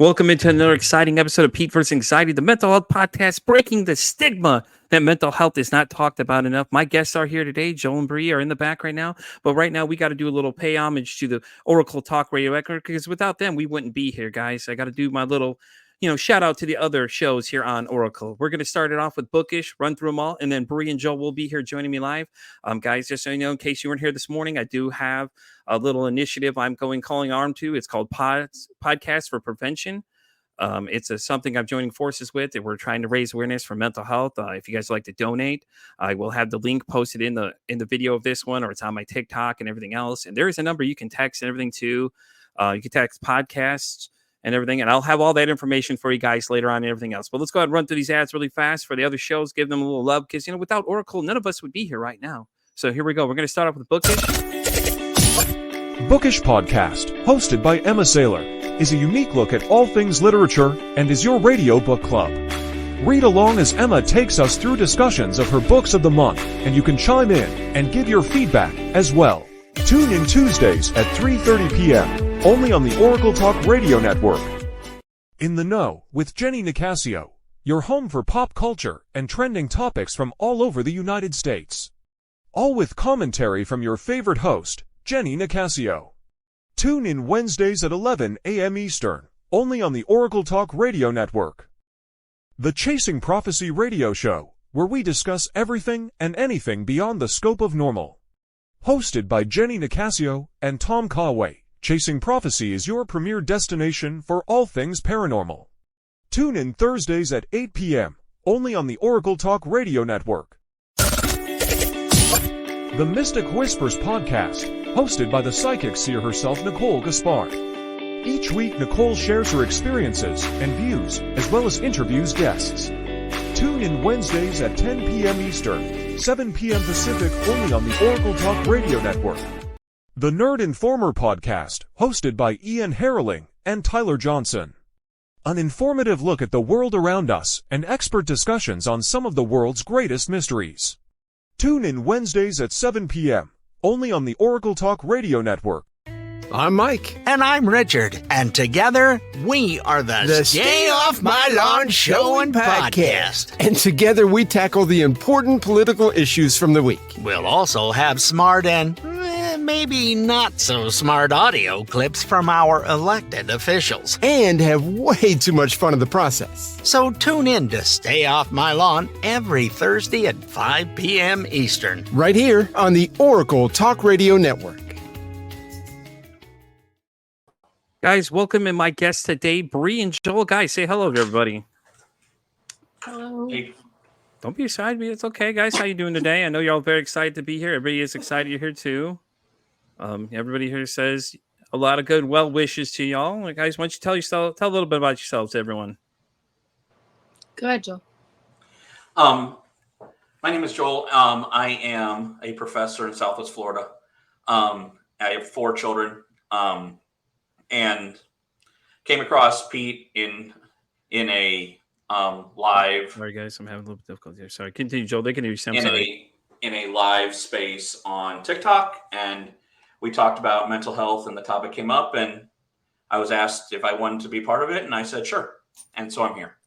Welcome into another exciting episode of Pete vs. Anxiety, the mental health podcast, breaking the stigma that mental health is not talked about enough. My guests are here today. Joel and Bree are in the back right now. But right now, we got to do a little pay homage to the Oracle Talk Radio Network, because without them, we wouldn't be here, guys. I got to do my little, shout out to the other shows here on Oracle. We're going to start it off with Bookish, run through them all, and then Bree and Joel will be here joining me live. Guys, just so you know, in case you weren't here this morning, I do have a little initiative I'm calling arm to. It's called Podcast for Prevention. It's something I'm joining forces with, and we're trying to raise awareness for mental health. If you guys would like to donate, I will have the link posted in the video of this one, or it's on my TikTok and everything else. And there is a number you can text and everything too. You can text podcasts and everything, and I'll have all that information for you guys later on and everything else. But let's go ahead and run through these ads really fast for the other shows. Give them a little love, because without Oracle, none of us would be here right now. So here we go. We're going to start off with Bookish. Bookish Podcast, hosted by Emma Saylor, is a unique look at all things literature and is your radio book club. Read along as Emma takes us through discussions of her books of the month, and you can chime in and give your feedback as well. Tune in Tuesdays at 3:30 p.m., only on the Oracle Talk Radio Network. In the Know with Jenny Nicasio, your home for pop culture and trending topics from all over the United States. All with commentary from your favorite host, Jenny Nicasio. Tune in Wednesdays at 11 a.m. Eastern, only on the Oracle Talk Radio Network. The Chasing Prophecy Radio Show, where we discuss everything and anything beyond the scope of normal. Hosted by Jenny Nicasio and Tom Conway, Chasing Prophecy is your premier destination for all things paranormal. Tune in Thursdays at 8 p.m., only on the Oracle Talk Radio Network. The Mystic Whispers Podcast, hosted by the psychic seer herself, Nicole Gaspard. Each week, Nicole shares her experiences and views, as well as interviews guests. Tune in Wednesdays at 10 p.m. Eastern, 7 p.m. Pacific, only on the Oracle Talk Radio Network. The Nerd Informer Podcast, hosted by Ian Harrelling and Tyler Johnson. An informative look at the world around us and expert discussions on some of the world's greatest mysteries. Tune in Wednesdays at 7 p.m., only on the Oracle Talk Radio Network. I'm Mike. And I'm Richard. And together, we are the Stay Off My Lawn Show and Podcast. And together we tackle the important political issues from the week. We'll also have smart and maybe not so smart audio clips from our elected officials. And have way too much fun in the process. So tune in to Stay Off My Lawn every Thursday at 5 p.m. Eastern. Right here on the Oracle Talk Radio Network. Guys, welcome in my guests today, Bree and Joel. Guys, say hello to everybody. Hello. Hey. Don't be shy. It's okay, guys. How you doing today? I know you're all very excited to be here. Everybody is excited you're here too. Everybody here says a lot of good well wishes to y'all. Guys, why don't you tell a little bit about yourselves, everyone. Go ahead, Joel. My name is Joel. I am a professor in Southwest Florida. I have 4 children. And came across Pete in a live. Sorry, guys, I'm having a little bit of difficulty here. Sorry, continue, Joel. They can hear you. In a live space on TikTok, and we talked about mental health, and the topic came up, and I was asked if I wanted to be part of it, and I said sure, and so I'm here.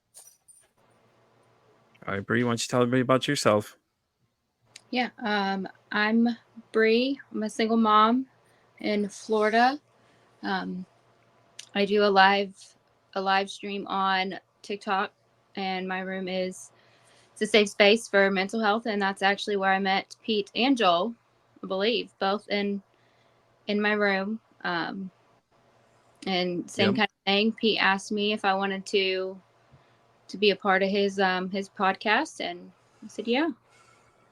All right, Bree, why don't you tell everybody about yourself? Yeah, I'm Bree. I'm a single mom in Florida. I do a live stream on TikTok, and my room it's a safe space for mental health, and that's actually where I met Pete and Joel, I believe, both in my room. And same kind of thing. Pete asked me if I wanted to be a part of his podcast, and I said yeah.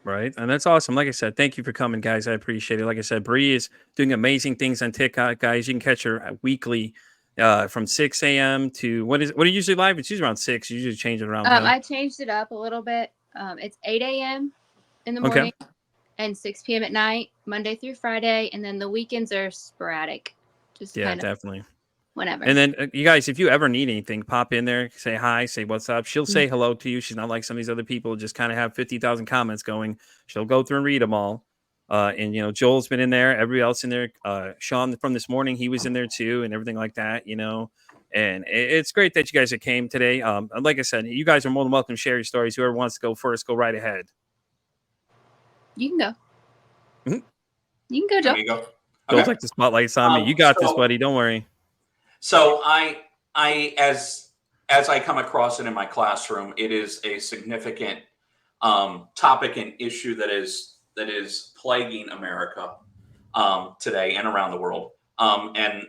Right. And that's awesome. Like I said, thank you for coming, guys. I appreciate it. Like I said, Bree is doing amazing things on TikTok, guys. You can catch her weekly from 6 a.m. to what are you usually live? It's usually around 6. You usually change it around. I changed it up a little bit. It's 8 a.m. in the morning and 6 p.m. at night, Monday through Friday. And then the weekends are sporadic. Just definitely. Whenever. And then you guys, if you ever need anything, pop in there, say hi, say what's up. She'll say hello to you. She's not like some of these other people who just kind of have 50,000 comments going. She'll go through and read them all. And Joel's been in there, everybody else in there. Sean from this morning, he was in there too, and everything like that. And it's great that you guys came today. Like I said, you guys are more than welcome to share your stories. Whoever wants to go first, go right ahead. You can go. Mhm. You can go, Let Joe. me go. Joel's like the spotlight's on me. You got this, So, buddy. Don't worry. so as I come across it in my classroom, it is a significant topic and issue that is plaguing America today and around the world. And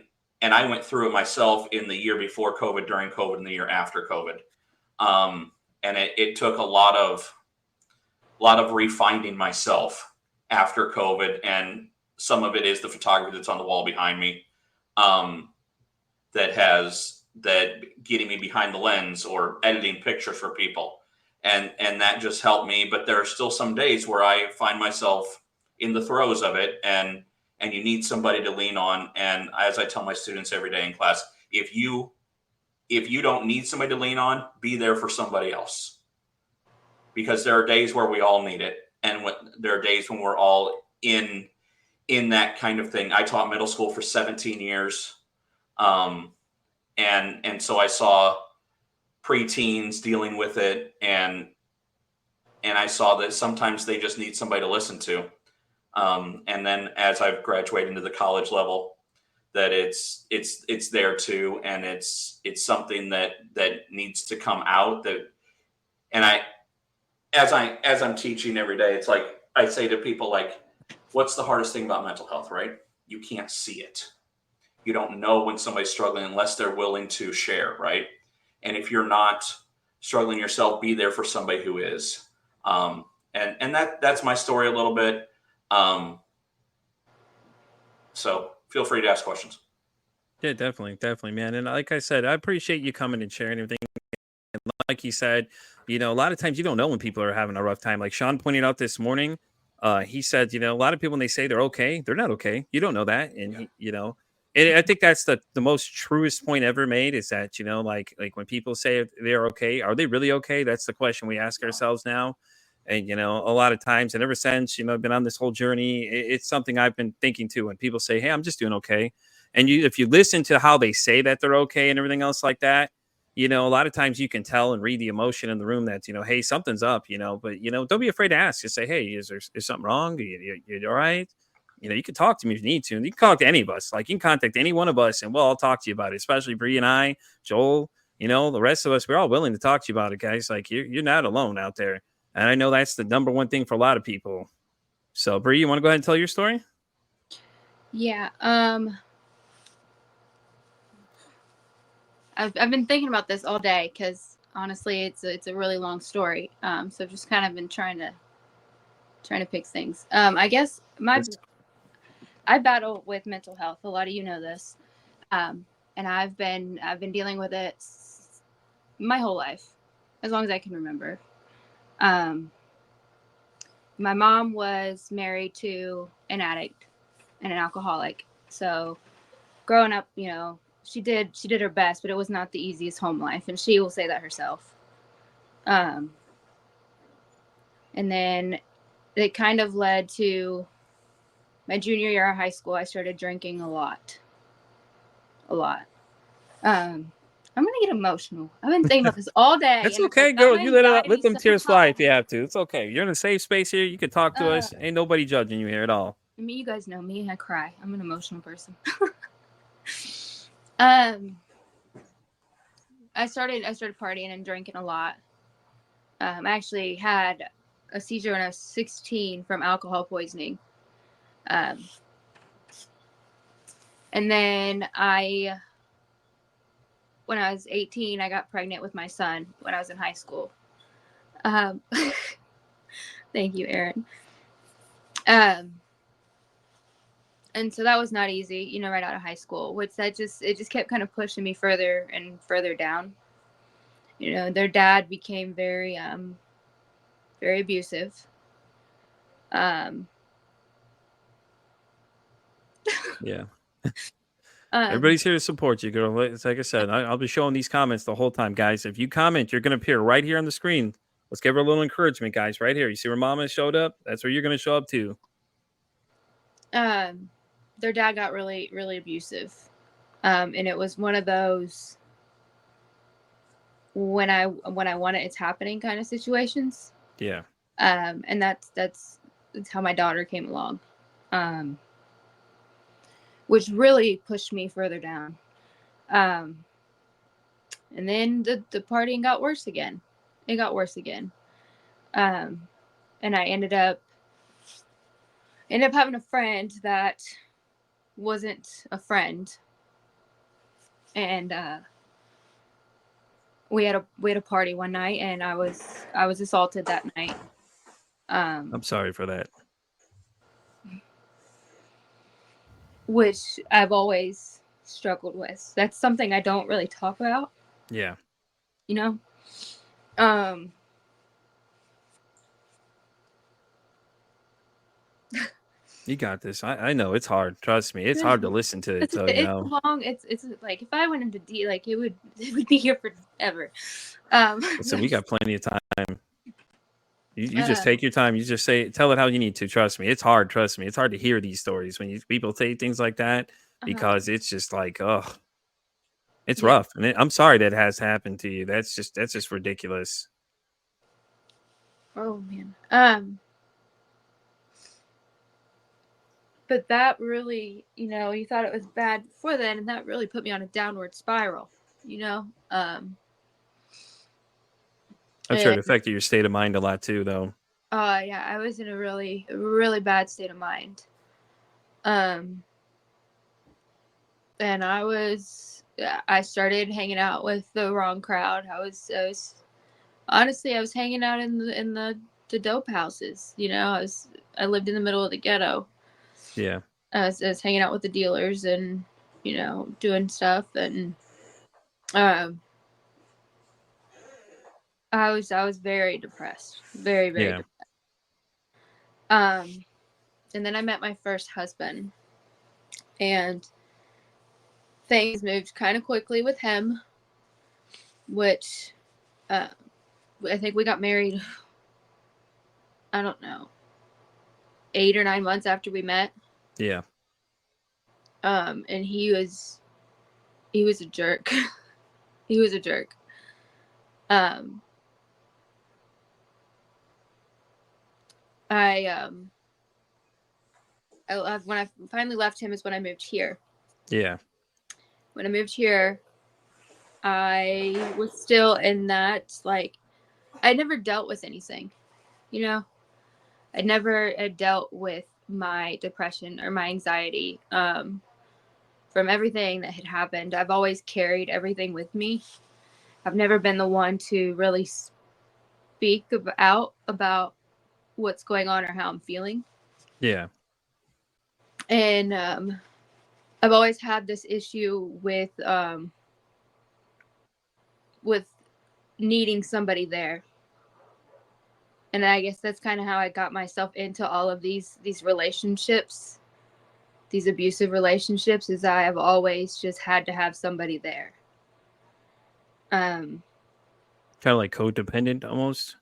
I went through it myself in the year before COVID, during COVID, and the year after COVID. And it took a lot of refinding myself after COVID, and some of it is the photography that's on the wall behind me, that getting me behind the lens or editing pictures for people, and that just helped me. But there are still some days where I find myself in the throes of it, and you need somebody to lean on. And as I tell my students every day in class, if you don't need somebody to lean on, be there for somebody else, because there are days where we all need it, and there are days when we're all in that kind of thing. I taught middle school for 17 years, and so I saw preteens dealing with it, and I saw that sometimes they just need somebody to listen to. And then as I've graduated into the college level, that it's there too, and it's something that needs to come out. That, and as I'm teaching every day, it's like I say to people, like, what's the hardest thing about mental health, right? You can't see it. You don't know when somebody's struggling unless they're willing to share, right? And if you're not struggling yourself, be there for somebody who is. And that's my story a little bit. So feel free to ask questions. Yeah, definitely, man. And like I said, I appreciate you coming and sharing everything. And like you said, a lot of times you don't know when people are having a rough time. Like Sean pointed out this morning, he said, a lot of people, when they say they're okay, they're not okay. You don't know that. And, and I think that's the most truest point ever made, is that, like when people say they're okay, are they really okay? That's the question we ask ourselves now. And, a lot of times, and ever since, I've been on this whole journey, it's something I've been thinking too. When people say, hey, I'm just doing okay. And if you listen to how they say that they're okay and everything else like that, a lot of times you can tell and read the emotion in the room that, hey, something's up, but, don't be afraid to ask. Just say, hey, is something wrong? You all right? You can talk to me if you need to. And you can talk to any of us. Like, you can contact any one of us, and I'll talk to you about it, especially Bree and I, Joel, the rest of us. We're all willing to talk to you about it, guys. Like, you're not alone out there. And I know that's the number one thing for a lot of people. So, Bree, you want to go ahead and tell your story? Yeah. I've been thinking about this all day, because honestly, it's a really long story. So I've just kind of been trying to pick things. I guess I battle with mental health. A lot of you know this, and I've been dealing with it my whole life, as long as I can remember. My mom was married to an addict and an alcoholic. So growing up, she did her best, but it was not the easiest home life, and she will say that herself. And then it kind of led to my junior year of high school. I started drinking a lot. I'm gonna get emotional. I've been thinking about this all day. It's and okay, it's got girl. my You anxiety let them so tears fly if you high. have to. It's okay. You're in a safe space here. You can talk to us. Ain't nobody judging you here at all. I mean, you guys know me. I cry. I'm an emotional person. I started partying and drinking a lot. I actually had a seizure when I was 16 from alcohol poisoning. And then when I was 18, I got pregnant with my son when I was in high school. Thank you, Aaron. And so that was not easy, right out of high school, which it just kept kind of pushing me further and further down. Their dad became very, very abusive. Yeah. Everybody's here to support you, girl. It's like I said, I'll be showing these comments the whole time, guys. If you comment, you're going to appear right here on the screen. Let's give her a little encouragement, guys, right here. You see where Mama showed up? That's where you're going to show up too. Their dad got really, really abusive. And it was one of those, when I want it, it's happening kind of situations. Yeah. And that's how my daughter came along, which really pushed me further down. And then the partying got worse again. It got worse again. And I ended up having a friend that wasn't a friend, and we had a party one night, and I was assaulted that night. I'm sorry for that. Which I've always struggled with. That's something I don't really talk about, Yeah. you know. Um You got this. I know it's hard. Trust me. It's hard to listen to it. So, it's long. It's like if I went into like it would be here forever. So we got plenty of time. You just uh, take your time. You just tell it how you need to. Trust me. It's hard. Trust me. It's hard to hear these stories when people say things like that, because it's just like, oh, it's yeah. rough. And I'm sorry that has happened to you. That's just ridiculous. Oh man. But that really, you thought it was bad before then, and that really put me on a downward spiral, you know. I'm sure it And affected your state of mind a lot too, though. yeah, I was in a really, really bad state of mind. And I started hanging out with the wrong crowd. I was honestly, I was hanging out in the dope houses. I lived in the middle of the ghetto. Yeah. I was hanging out with the dealers and doing stuff, and I was very depressed, very, very Yeah. depressed. And then I met my first husband, and things moved kind of quickly with him, which I think we got married, I don't know, 8 or 9 months after we met. Yeah. And he was a jerk. He was a jerk. When I finally left him is when I moved here. Yeah. When I moved here, I was still in that, like, I never dealt with anything, I never had dealt with my depression or my anxiety from everything that had happened. I've always carried everything with me. I've never been the one to really speak about what's going on or how I'm feeling. Yeah. And I've always had this issue with needing somebody there. And I guess that's kind of how I got myself into all of these relationships, these abusive relationships, is I have always just had to have somebody there. Kind of like codependent almost.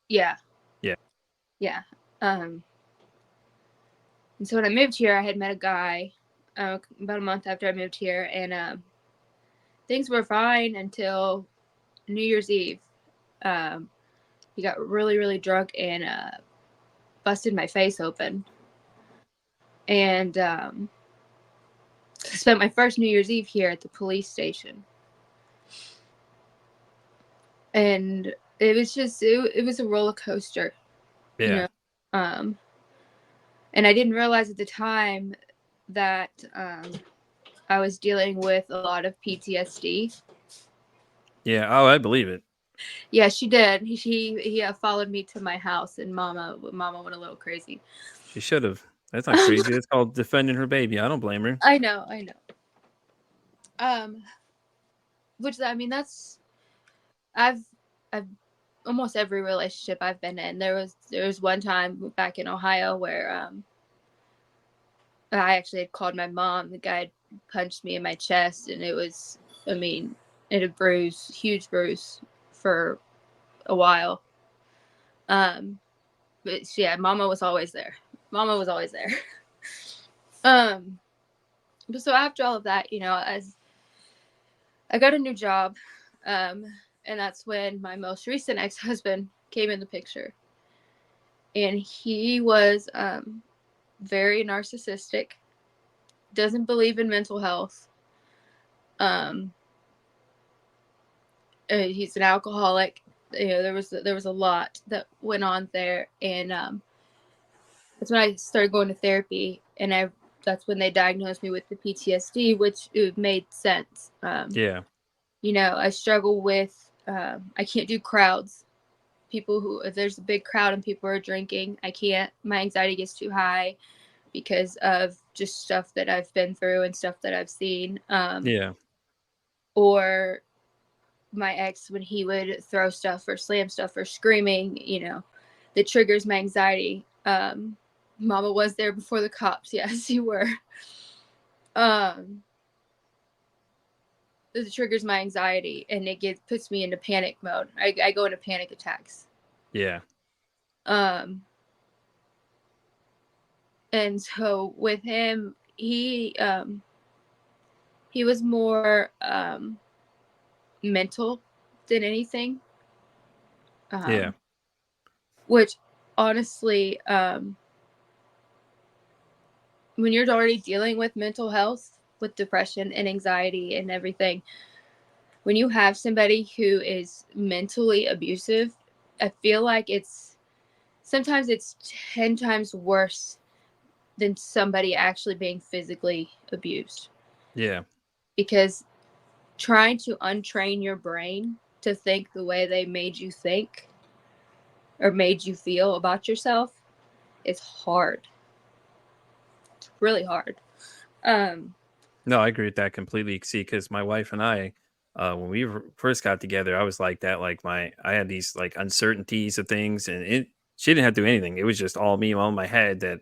Yeah. Yeah. Yeah. And so when I moved here, I had met a guy about a month after I moved here, and things were fine until New Year's Eve. He got really, really drunk and busted my face open. And I spent my first New Year's Eve here at the police station. And it was just, it was a roller coaster. Yeah. And I didn't realize at the time that I was dealing with a lot of PTSD. Yeah. Oh, I believe it. Yeah, she did. He followed me to my house, and Mama went a little crazy. She should have. That's not crazy. It's called defending her baby. I don't blame her. I know. Which, I mean, that's I've almost every relationship I've been in. There was one time back in Ohio where I actually had called my mom. The guy had punched me in my chest, and it was, I mean, it had bruised, huge bruise for a while. But yeah, Mama was always there. But so after all of that, as I got a new job, and And that's when my most recent ex-husband came in the picture. And he was very narcissistic, doesn't believe in mental health. He's an alcoholic. There was a lot that went on there, and that's when I started going to therapy, and that's when they diagnosed me with the PTSD, which it made sense. Yeah. I struggle with I can't do crowds. People who, if there's a big crowd and people are drinking, I can't. My anxiety gets too high because of just stuff that I've been through and stuff that I've seen. Yeah. Or my ex, when he would throw stuff or slam stuff or screaming, that triggers my anxiety. Mama was there before the cops. Yes, you were. It triggers my anxiety, and it puts me into panic mode. I go into panic attacks. Yeah. And so with him, he was more mental than anything. Yeah. Which honestly, when you're already dealing with mental health, with depression and anxiety and everything, when you have somebody who is mentally abusive, I feel like sometimes it's 10 times worse than somebody actually being physically abused. Yeah. Because trying to untrain your brain to think the way they made you think or made you feel about yourself is hard. It's really hard. No, I agree with that completely. See, because my wife and I, when we first got together, I was like that. Like I had these like uncertainties of things, and she didn't have to do anything. It was just all me on my head that,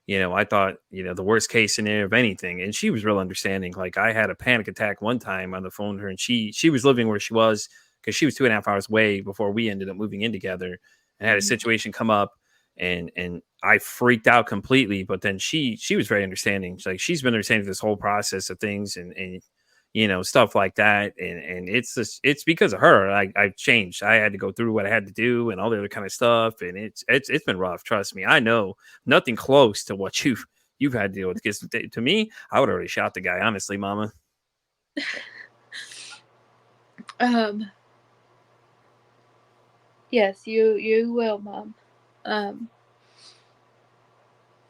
I thought, the worst case scenario of anything. And she was real understanding. Like I had a panic attack one time on the phone to her, and she was living where she was because she was 2.5 hours away before we ended up moving in together, and had a situation come up, and I freaked out completely. But then she was very understanding. She's been understanding this whole process of things, and stuff like that. And it's because of her. I've changed. I had to go through what I had to do and all the other kind of stuff. And it's been rough. Trust me. I know nothing close to what you've had to deal with. Because to me, I would have already shot the guy. Honestly, Mama. Yes, you will, Mom.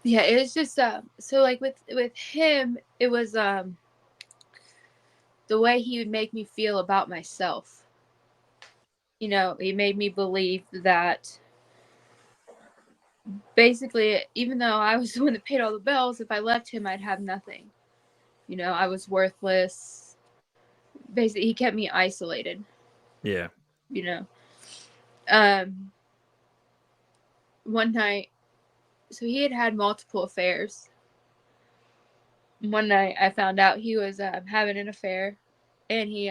Yeah, it was just so like with him, it was the way he would make me feel about myself. He made me believe that basically, even though I was the one that paid all the bills, if I left him, I'd have nothing. I was worthless. Basically, he kept me isolated. Yeah. One night, so he had multiple affairs. One night, I found out he was having an affair, and he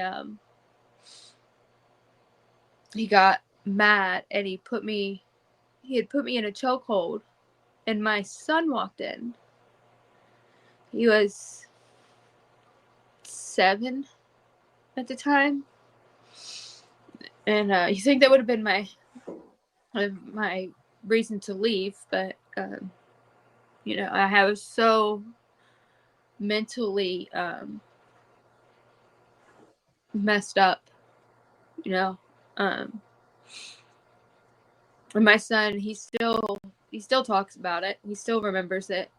got mad, and he had put me in a chokehold, and my son walked in. He was 7 at the time, and you think that would have been my reason to leave, but I was so mentally messed up, and my son, he still talks about it. He still remembers it.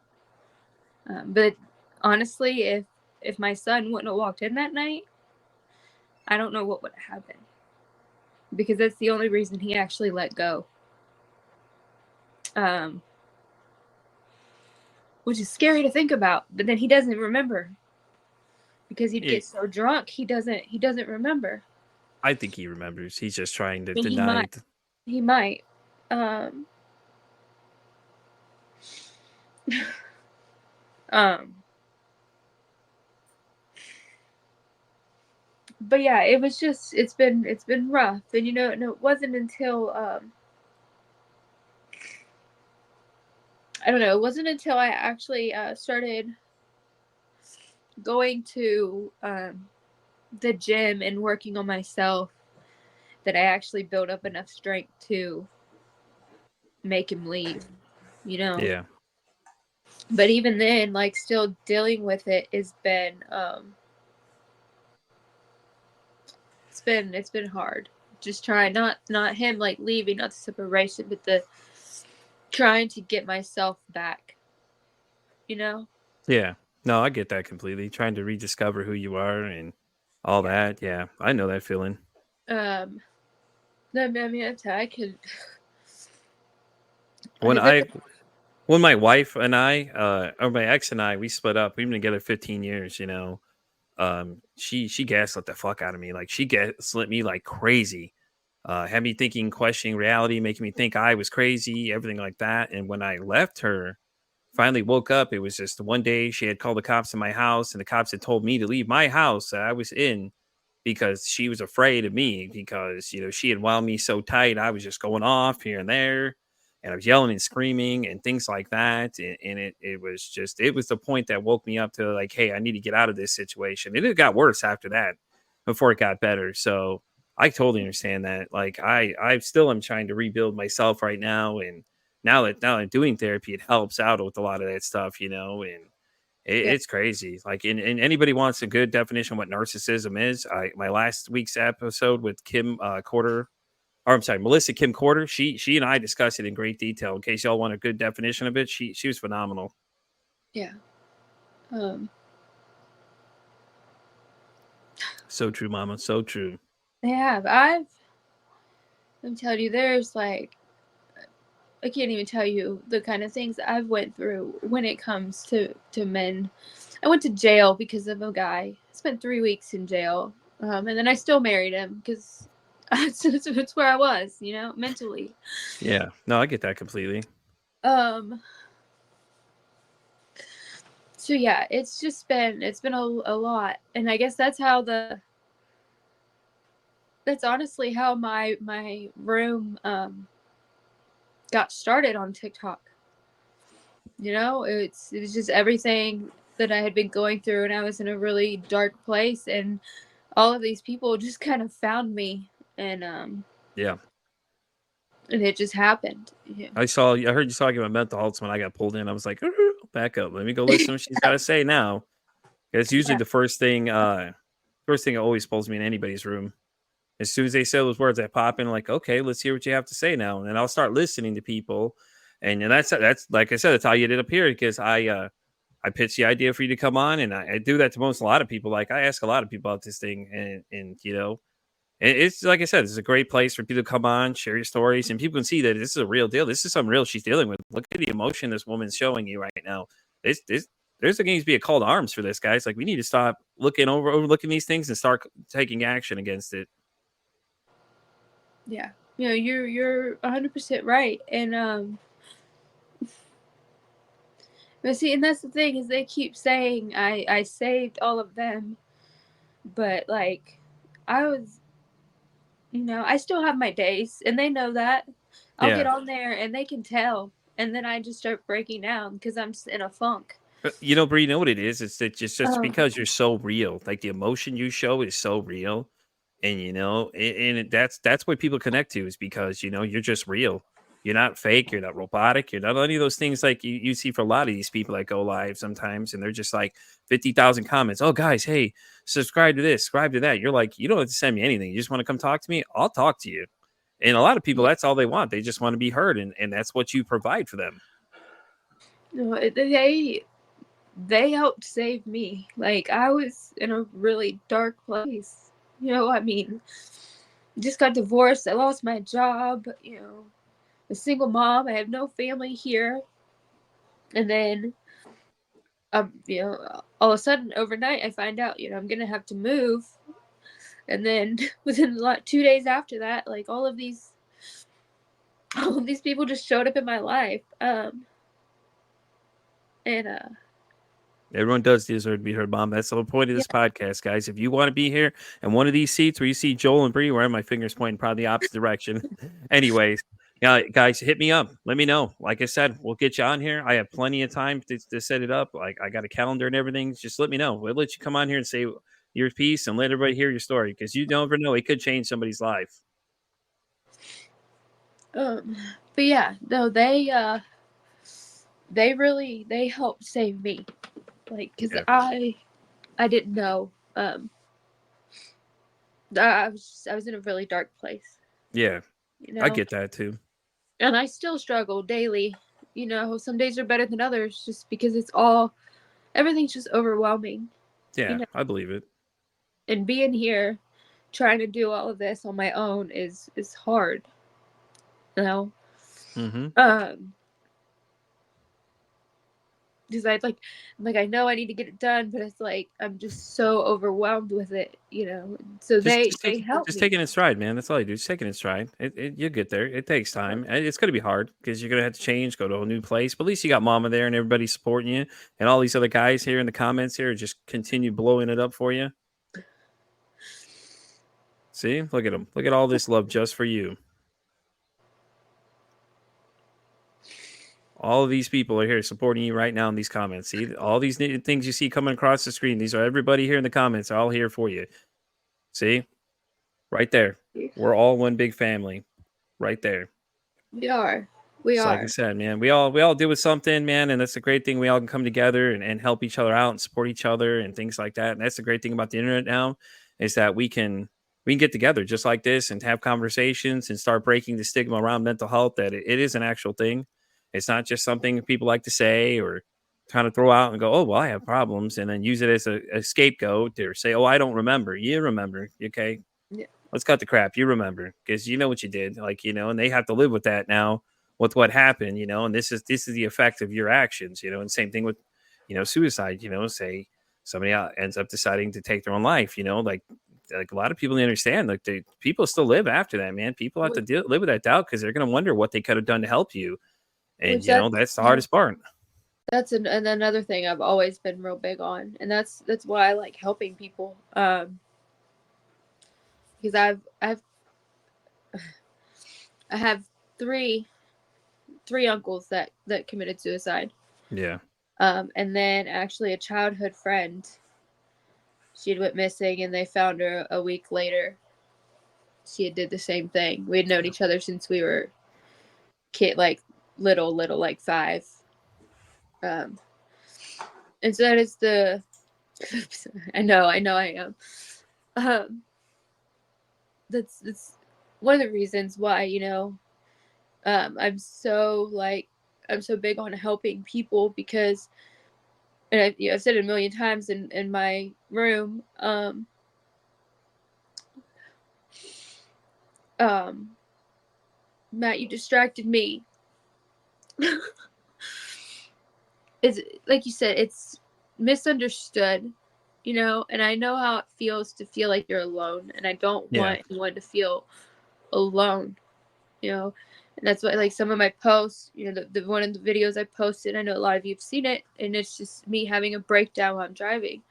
But honestly, if my son wouldn't have walked in that night, I don't know what would have happened. Because that's the only reason he actually let go. Which is scary to think about. But then he doesn't remember. Because he'd get so drunk, he doesn't remember. I think he remembers. He's just trying to I mean, deny it. He might. But yeah, it was just it's been rough. And it wasn't until I don't know, it wasn't until I actually started going to the gym and working on myself that I actually built up enough strength to make him leave, you know. Yeah. But even then, like, still dealing with it has been it's been hard. Just trying, not him like leaving, not the separation, but the trying to get myself back, you know. Yeah. No, I get that completely. Trying to rediscover who you are and all that. Yeah, I know that feeling. um no, I mean, I could. When That, I when my wife and I, or my ex and I, we split up. We've been together 15 years, you know. She gaslit the fuck out of me. Like she gaslit me like crazy. Had me thinking, questioning reality, making me think I was crazy, everything like that. And when I left her, finally woke up, it was just one day she had called the cops to my house, and the cops had told me to leave my house that I was in because she was afraid of me because, you know, she had wound me so tight. I was just going off here and there, and I was yelling and screaming and things like that. And it was the point that woke me up to like, hey, I need to get out of this situation. And it got worse after that before it got better. So I totally understand that. Like I still am trying to rebuild myself right now. And now I'm doing therapy, it helps out with a lot of that stuff, you know, and yeah. it's crazy. Like, and anybody wants a good definition of what narcissism is. My last week's episode with Kim Quarter, or I'm sorry, Melissa Kim Quarter. She and I discussed it in great detail. In case y'all want a good definition of it, she was phenomenal. Yeah. Um. So true, Mama. So true. Yeah. I'm telling you, there's like, I can't even tell you the kind of things I've went through when it comes to men. I went to jail because of a guy. I spent 3 weeks in jail, and then I still married him because it's where I was, you know, mentally. Yeah. No, I get that completely. Um. So yeah, it's been a lot, and I guess that's honestly how my room got started on TikTok. You know, it was just everything that I had been going through, and I was in a really dark place, and all of these people just kind of found me, Yeah. and it just happened. Yeah. I heard you talking about mental health when I got pulled in. I was like, "Ooh, back up. Let me go listen to what she's got to say now. It's usually Yeah. the first thing that always pulls me in anybody's room. As soon as they say those words, I pop in like, okay, let's hear what you have to say now. And then I'll start listening to people. And that's like I said, that's how you did up here because I pitched the idea for you to come on, and I do that to a lot of people. Like I ask a lot of people about this thing, and you know, it's like I said, it's a great place for people to come on, share your stories, and people can see that this is a real deal. This is something real she's dealing with. Look at the emotion this woman's showing you right now. This there's going to be a call to arms for this, guys. Like we need to stop overlooking these things and start taking action against it. Yeah. You know, you're 100% right, and but see, and that's the thing is they keep saying I saved all of them, but like I was, you know, I still have my days, and they know that. I'll get Yeah. on there, and they can tell, and then I just start breaking down because I'm just in a funk. You know, Bree, you know what it is? It's that just Oh, because you're so real. Like the emotion you show is so real, and you know, that's what people connect to is because you know you're just real. You're not fake. You're not robotic. You're not any of those things like you see for a lot of these people that go live sometimes, and they're just like 50,000 comments. Oh, guys, hey, subscribe to this, subscribe to that. You're like, you don't have to send me anything. You just want to come talk to me. I'll talk to you. And a lot of people, yeah. that's all they want. They just want to be heard, and that's what you provide for them. No, they helped save me. Like I was in a really dark place. You know, I mean, just got divorced. I lost my job. You know, a single mom. I have no family here. And then, you know, all of a sudden, overnight, I find out, you know, I'm gonna have to move. And then within like 2 days after that, like all of these people just showed up in my life. And Everyone does deserve to be heard, Mom. That's the whole point of yeah, this podcast, guys. If you want to be here in one of these seats where you see Joel and Bree, where my fingers pointing probably the opposite direction. Anyways, yeah, guys, hit me up. Let me know. Like I said, we'll get you on here. I have plenty of time to set it up. Like I got a calendar and everything. Just let me know. We'll let you come on here and say your piece and let everybody hear your story because you never know. It could change somebody's life. Um, but yeah, no, they helped save me, like, because Yeah. I didn't know. I was in a really dark place, Yeah. you I know, get that too. and I still struggle daily. Some days are better than others, just because everything's just overwhelming, you Yeah, know. I believe it. And being here, trying to do all of this on my own is hard, you know. Mm-hmm. Um, because I know I need to get it done, but it's like I'm just so overwhelmed with it. So Just they just they take help just me. taking it in stride, man. That's all you do. Just taking it in stride. You'll get there. It takes time. And it's gonna be hard because you're gonna have to change, go to a new place. But at least you got mama there and everybody supporting you, and all these other guys here in the comments here just continue blowing it up for you. See, look at them. Look at all this love just for you. All of these people are here supporting you right now in these comments. See, all these things you see coming across the screen. These are everybody here in the comments. All here for you. See, right there. We're all one big family. Right there. We are. We So like I are. said, man, we all deal with something, man, and that's the great thing. We all can come together and help each other out and support each other and things like that. And that's the great thing about the internet now is that we can get together just like this and have conversations and start breaking the stigma around mental health that it is an actual thing. It's not just something people like to say or kind of throw out and go, oh well, I have problems, and then use it as a scapegoat or say, oh, I don't remember. You remember, okay? Yeah. Let's cut the crap. You remember because you know what you did, like and they have to live with that now with what happened, and this is the effect of your actions, and same thing with suicide. Say somebody ends up deciding to take their own life, like a lot of people understand, like people still live after that, man. People have to live with that doubt because they're going to wonder what they could have done to help you, and Which that's that's the yeah, hardest part. and another thing I've always been real big on, and that's why I like helping people. Because I have three uncles that committed suicide. Yeah. And then actually a childhood friend, she had went missing, and they found her a week later. She had did the same thing. We had known each other since we were like little, like 5. Um, and so that is the. I know, I am. Um, that's one of the reasons why I'm so big on helping people, because, and I've said it a million times in my room. Matt, you distracted me. It's like you said, it's misunderstood, and I know how it feels to feel like you're alone, and I don't Yeah. want anyone to feel alone, and that's why, like, some of my posts, the one of the videos I posted, I know a lot of you have seen it, and it's just me having a breakdown while I'm driving.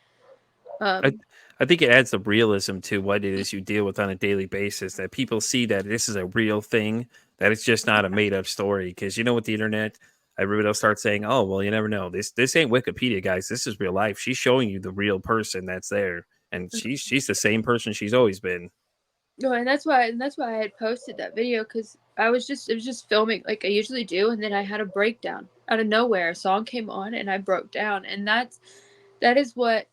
I, um I think it adds the realism to what it is you deal with on a daily basis, that people see that this is a real thing, that it's just not a made up story. Because with the internet, everybody will start saying, oh, well, you never know. This ain't Wikipedia, guys. This is real life. She's showing you the real person that's there. And she's the same person she's always been. No, and that's why I had posted that video, because it was just filming like I usually do, and then I had a breakdown out of nowhere. A song came on, and I broke down, and that is what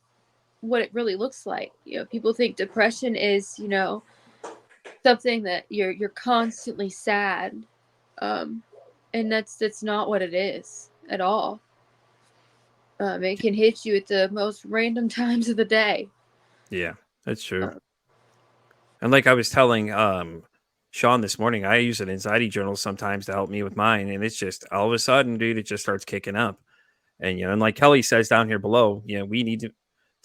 it really looks like. People think depression is something that you're constantly sad, um, and that's not what it is at all. It can hit you at the most random times of the day. Yeah, that's true. Uh, And like I was telling Sean this morning, I use an anxiety journal sometimes to help me with mine. And it's just all of a sudden, dude, it just starts kicking up. And and like Kelly says down here below, we need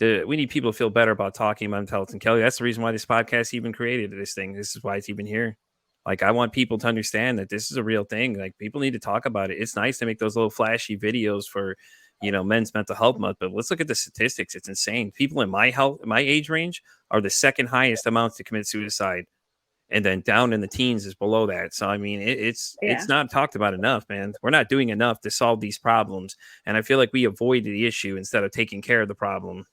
we need people to feel better about talking about mental health. And Kelly, that's the reason why this podcast even created this thing. This is why it's even here. Like I want people to understand that this is a real thing. Like people need to talk about it. It's nice to make those little flashy videos for men's mental health month, but let's look at the statistics. It's insane. People in my age range are the second highest amounts to commit suicide, and then down in the teens is below that. So I mean, it's yeah. not talked about enough, man. We're not doing enough to solve these problems, and I feel like we avoid the issue instead of taking care of the problem.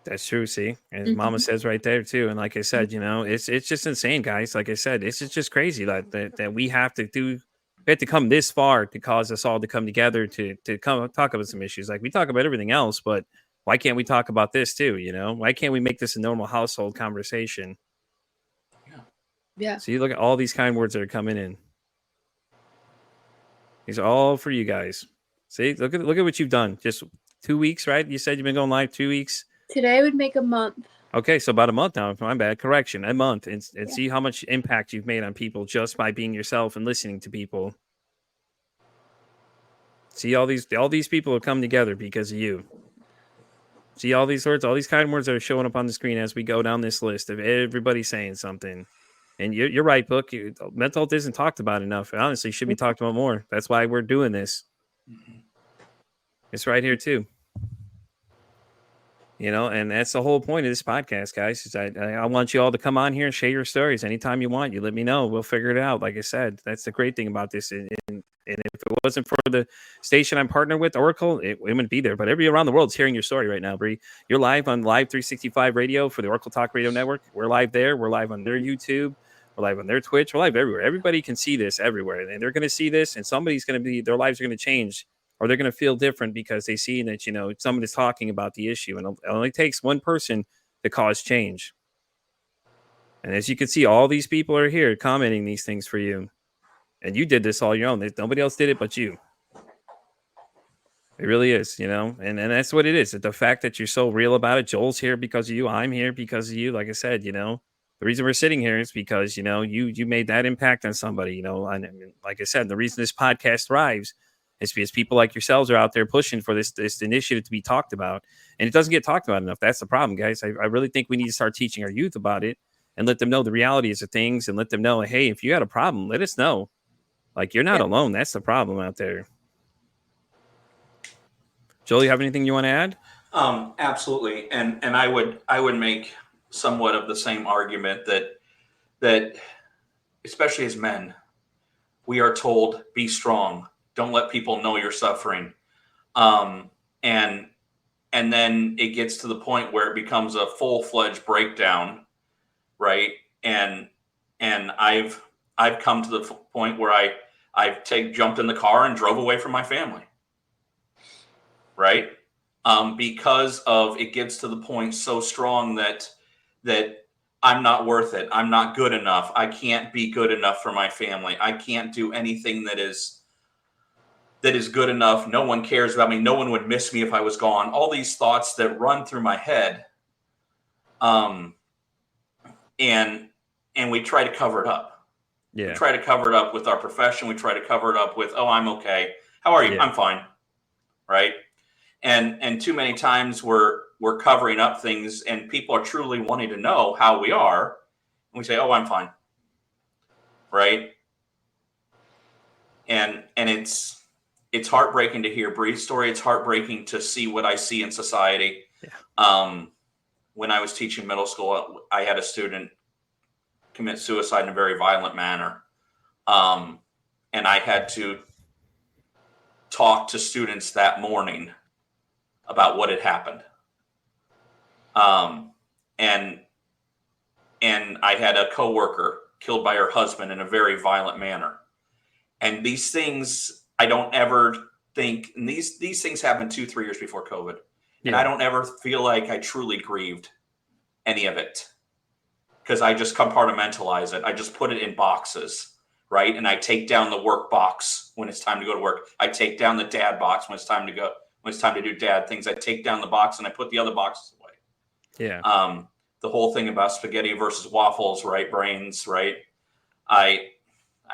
That's true. See, as Mama says right there too, and like I said, it's just insane, guys. Like I said, it's just crazy that we have to do. We have to come this far to cause us all to come together to come talk about some issues. Like we talk about everything else, but why can't we talk about this too? Why can't we make this a normal household conversation? Yeah. See, look at all these kind words that are coming in. These are all for you guys. See, look at what you've done. Just 2 weeks, right? You said you've been going live 2 weeks. Today would make a month. Okay, so about a month now. My bad. Correction, a month, and see how much impact you've made on people just by being yourself and listening to people. See, all these people have come together because of you. See all these words, all these kind words that are showing up on the screen as we go down this list of everybody saying something. And you're right, Book. Mental health isn't talked about enough. It honestly should be talked about more. That's why we're doing this. It's right here too. And that's the whole point of this podcast, guys. Is I want you all to come on here and share your stories anytime you want. You let me know. We'll figure it out. Like I said, that's the great thing about this. And if it wasn't for the station I'm partnered with, Oracle, it wouldn't be there. But everybody around the world is hearing your story right now, Bree. You're live on Live 365 Radio for the Oracle Talk Radio Network. We're live there. We're live on their YouTube. We're live on their Twitch. We're live everywhere. Everybody can see this everywhere. And they're going to see this, and somebody's going to be, their lives are going to change. Or they're going to feel different because they see that, somebody's talking about the issue. And it only takes one person to cause change. And as you can see, all these people are here commenting these things for you. And you did this all your own. Nobody else did it but you. It really is, and that's what it is. The fact that you're so real about it. Joel's here because of you. I'm here because of you. Like I said, the reason we're sitting here is because, you made that impact on somebody, and like I said, the reason this podcast thrives is because people like yourselves are out there pushing for this initiative to be talked about. And it doesn't get talked about enough. That's the problem, guys. I really think we need to start teaching our youth about it and let them know the realities of things and let them know, hey, if you got a problem, let us know. Like, you're not alone. That's the problem out there. Joel, you have anything you want to add? Absolutely. And I would make somewhat of the same argument that especially as men, we are told, be strong. Don't let people know you're suffering. And then it gets to the point where it becomes a full-fledged breakdown, right? And I've come to the point where I've jumped in the car and drove away from my family, right? Because of it gets to the point so strong that I'm not worth it. I'm not good enough. I can't be good enough for my family. I can't do anything that is good enough. No one cares about me. No one would miss me if I was gone. All these thoughts that run through my head. And we try to cover it up. Yeah. We try to cover it up with our profession. We try to cover it up with, oh, I'm okay. How are you? Yeah. I'm fine. Right. And too many times we're covering up things and people are truly wanting to know how we are. And we say, oh, I'm fine. Right. And it's heartbreaking to hear Bree's story. It's heartbreaking to see what I see in society. Yeah. When I was teaching middle school, I had a student commit suicide in a very violent manner. And I had to talk to students that morning about what had happened. And I had a coworker killed by her husband in a very violent manner. And these things, I don't ever think, and these things happened 2-3 years before COVID. Yeah. And I don't ever feel like I truly grieved any of it because I just compartmentalize it. I just put it in boxes, right? And I take down the work box when it's time to go to work. I take down the dad box when it's time to go, when it's time to do dad things. I take down the box and I put the other boxes away. Yeah. The whole thing about spaghetti versus waffles, right? Brains, right? I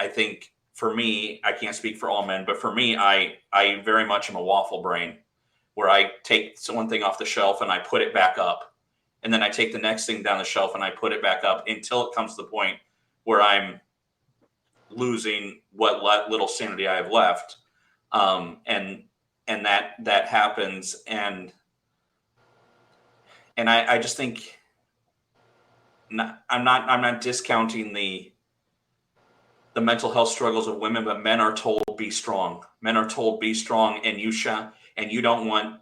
think for me, I can't speak for all men, but for me, I very much am a waffle brain where I take one thing off the shelf and I put it back up. And then I take the next thing down the shelf and I put it back up until it comes to the point where I'm losing what little sanity I have left. And that happens. And I just think I'm not discounting the mental health struggles of women, but men are told be strong. Men are told be strong, and you don't want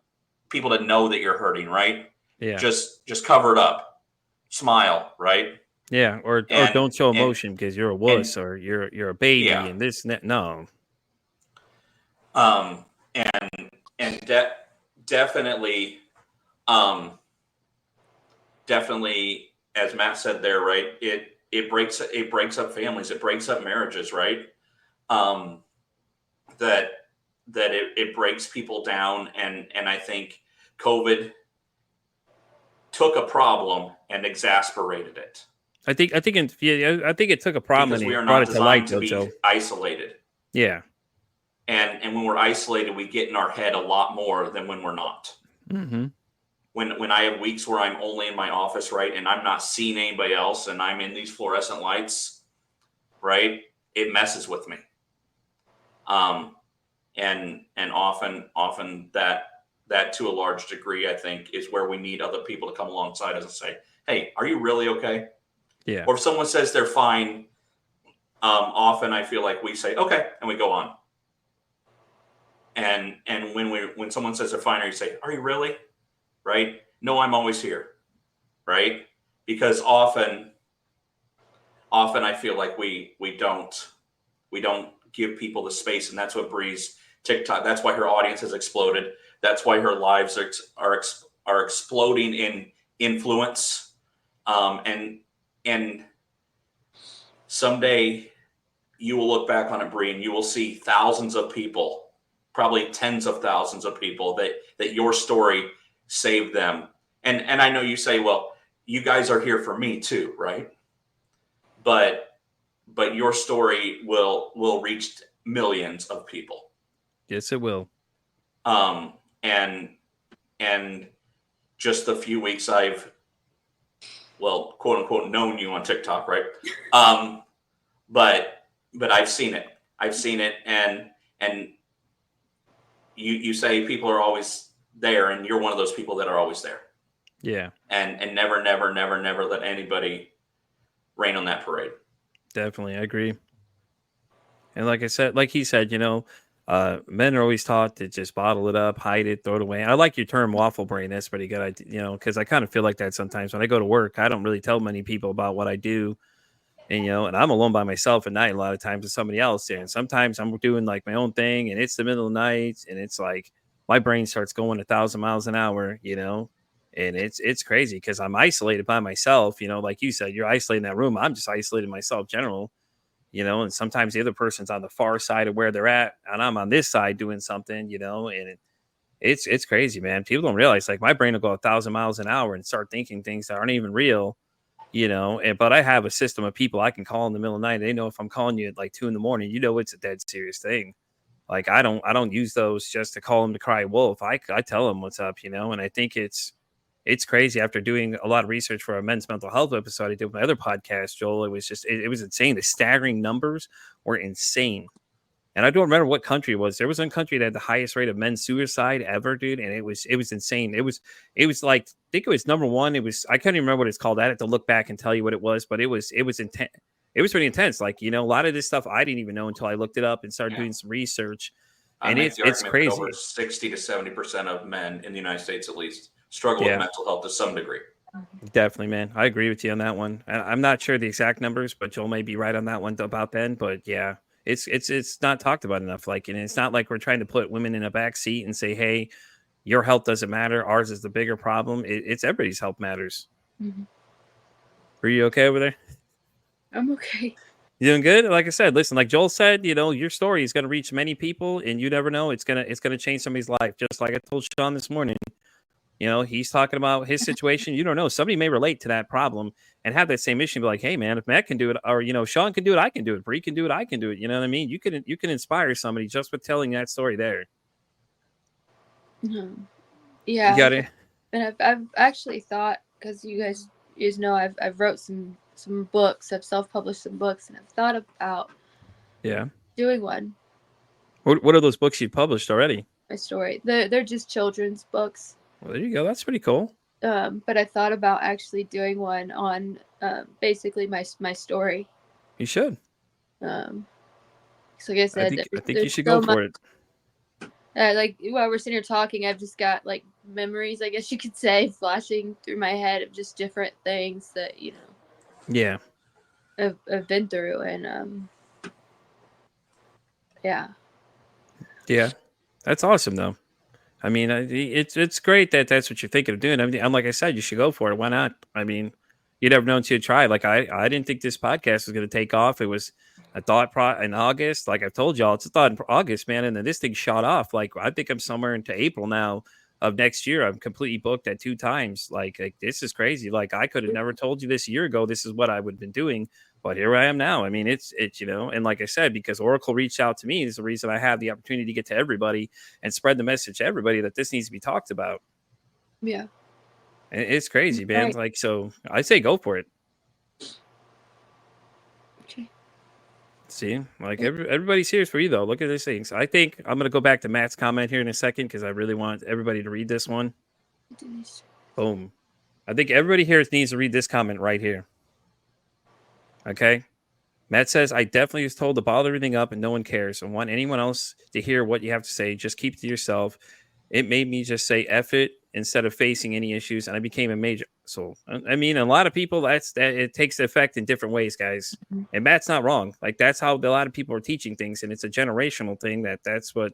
people to know that you're hurting, right? Yeah. Just cover it up, smile, right? Yeah. Or And don't show and emotion because you're a and wuss or you're a baby yeah, and this and that. No. um, and definitely, um, definitely, as Matt said there, right? It breaks up families, it breaks up marriages, right? Um, that it breaks people down, and I think COVID took a problem and exasperated it I think I think it took a problem because and we are it brought not it to light, designed to though, be Joe. isolated. Yeah. And when we're isolated, we get in our head a lot more than when we're not. Mm-hmm. When I have weeks where I'm only in my office, right, and I'm not seeing anybody else, and I'm in these fluorescent lights, right, it messes with me. And often that to a large degree, I think, is where we need other people to come alongside us and say, "Hey, are you really okay?" Yeah. Or if someone says they're fine, often I feel like we say, "Okay," and we go on. And when someone says they're fine, you say, "Are you really?" Right? No, I'm always here. Right? Because often I feel like we don't give people the space, and that's what Bree's TikTok. That's why her audience has exploded. That's why her lives are exploding in influence. And someday you will look back on it, Bree, and you will see thousands of people, probably tens of thousands of people that your story saved them. And I know you say, well, you guys are here for me too, right? But your story will reach millions of people. Yes, it will. Um, and just the few weeks I've, well, quote unquote, known you on TikTok, right? But I've seen it. I've seen it, and you say people are always there, and you're one of those people that are always there. Yeah. And never let anybody rain on that parade. Definitely, I agree. And like I said, like he said, men are always taught to just bottle it up, hide it, throw it away. I like your term waffle brain. That's pretty good. Because I kind of feel like that sometimes when I go to work. I don't really tell many people about what I do. And I'm alone by myself at night a lot of times with somebody else there. And sometimes I'm doing like my own thing and it's the middle of the night and it's like my brain starts going 1,000 miles an hour. And it's crazy because I'm isolated by myself, like you said, you're isolated in that room. I'm just isolated myself general, and sometimes the other person's on the far side of where they're at and I'm on this side doing something, and it's crazy, man. People don't realize like my brain will go 1,000 miles an hour and start thinking things that aren't even real. But I have a system of people I can call in the middle of the night. They know if I'm calling you at like 2 a.m, it's a dead serious thing. Like I don't use those just to call them to cry wolf. I tell them what's up, and I think it's crazy after doing a lot of research for a men's mental health episode I did with my other podcast, Joel. It was just, it was insane. The staggering numbers were insane. And I don't remember what country it was. There was one country that had the highest rate of men's suicide ever, dude. And it was insane. It was like, I think it was number one. I can't even remember what it's called. I had to look back and tell you what it was, but it was intense. It was pretty intense. Like, a lot of this stuff I didn't even know until I looked it up and started doing some research. I And make the it's argument crazy. that over 60 to 70% of men in the United States, at least, struggle Yeah. with mental health to some degree. Definitely, man. I agree with you on that one. I'm not sure the exact numbers, but Joel may be right on that one about then. But yeah, it's not talked about enough. Like, and it's not like we're trying to put women in a back seat and say, "Hey, your health doesn't matter. Ours is the bigger problem." It's everybody's health matters. Mhm. Are you okay over there? I'm okay. You doing good? Like I said, listen. Like Joel said, your story is going to reach many people, and you never know. It's gonna change somebody's life. Just like I told Sean this morning. He's talking about his situation. You don't know. Somebody may relate to that problem and have that same issue. Be like, hey, man, if Matt can do it, or Sean can do it, I can do it. Bree can do it, I can do it. You know what I mean? You can inspire somebody just with telling that story there. Mhm. Yeah. You got it. And I've actually thought, because you guys know I've wrote some books. I've self-published some books, and I've thought about doing one. What are those books you published already? My story. They're just children's books. Well, there you go. That's pretty cool. But I thought about actually doing one on basically my story. You should. So like I said, I think you should go for it. Like while we're sitting here talking, I've just got like memories, I guess you could say, flashing through my head of just different things that Yeah. I've been through, and yeah. Yeah. That's awesome though. I mean, it's great that that's what you're thinking of doing. I mean, like I said, you should go for it. Why not? I mean, you never know until you try. Like I didn't think this podcast was going to take off. It was a thought in August. Like I've told y'all, it's a thought in August, man, and then this thing shot off. Like I think I'm somewhere into April now of next year. I'm completely booked at 2 times. Like this is crazy. Like I could have never told you this a year ago. This is what I would have been doing. But here I am now. I mean, it's and like I said, because Oracle reached out to me is the reason I have the opportunity to get to everybody and spread the message to everybody that this needs to be talked about. Yeah. And it's crazy, man. Right. Like, so I say go for it. Okay. See, like everybody's here for you, though. Look at these things. I think I'm going to go back to Matt's comment here in a second because I really want everybody to read this one. Boom. I think everybody here needs to read this comment right here. Okay. Matt says, I definitely was told to bottle everything up and no one cares and want anyone else to hear what you have to say. Just keep it to yourself. It made me just say F it instead of facing any issues. And I became a major. So, I mean, a lot of people, that it takes effect in different ways, guys. And Matt's not wrong. Like, that's how a lot of people are teaching things. And it's a generational thing that's what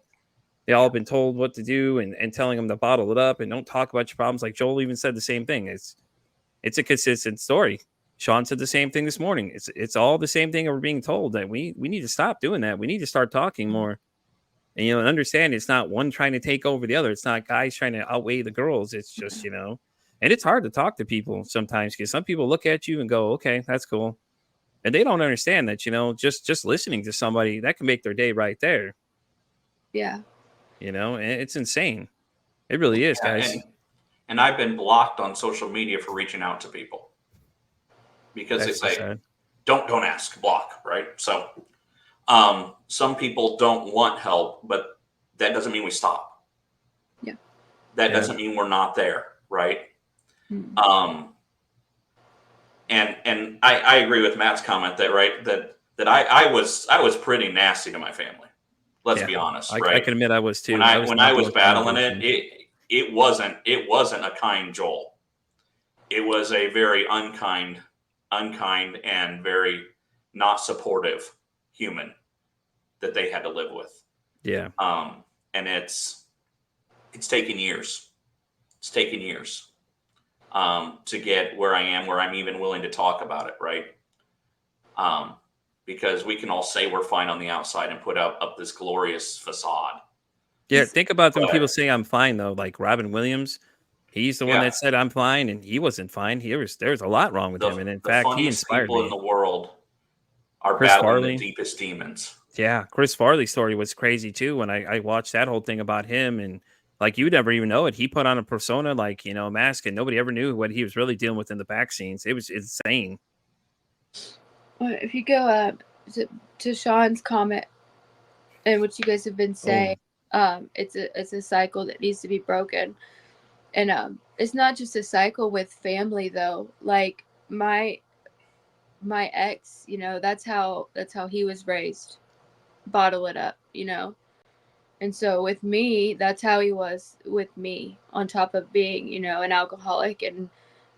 they all been told what to do and telling them to bottle it up and don't talk about your problems. Like Joel even said the same thing. It's a consistent story. Sean said the same thing this morning. It's all the same thing that we're being told that we need to stop doing that. We need to start talking more. And and understand it's not one trying to take over the other. It's not guys trying to outweigh the girls. It's just, and it's hard to talk to people sometimes because some people look at you and go, okay, that's cool. And they don't understand that, just listening to somebody that can make their day right there. Yeah. And it's insane. It really is, guys. And I've been blocked on social media for reaching out to people because That's they say, sad. don't ask, block, right? So some people don't want help, but that doesn't mean we stop. Yeah. That doesn't mean we're not there, right? Mm-hmm. And I agree with Matt's comment that I was pretty nasty to my family. Let's be honest, right? I can admit I was too. When I was battling it wasn't a kind Joel. It was a very unkind and very not supportive human that they had to live with. Yeah. And it's taken years. It's taken years to get where I am, where I'm even willing to talk about it, right? Because we can all say we're fine on the outside and put up this glorious facade. Yeah, think about when people say I'm fine though, like Robin Williams. He's the one that said I'm fine, and he wasn't fine. There's a lot wrong with him, and in fact, he inspired people me. In the world are Chris battling Farley. the deepest demons. Yeah, Chris Farley's story was crazy too. When I watched that whole thing about him, and like you never even know it. He put on a persona, like a mask, and nobody ever knew what he was really dealing with in the back scenes. It was insane. Well, if you go to Sean's comment and what you guys have been saying, it's a cycle that needs to be broken. And it's not just a cycle with family though. Like my ex, that's how he was raised. Bottle it up, And so with me, that's how he was with me, on top of being, an alcoholic and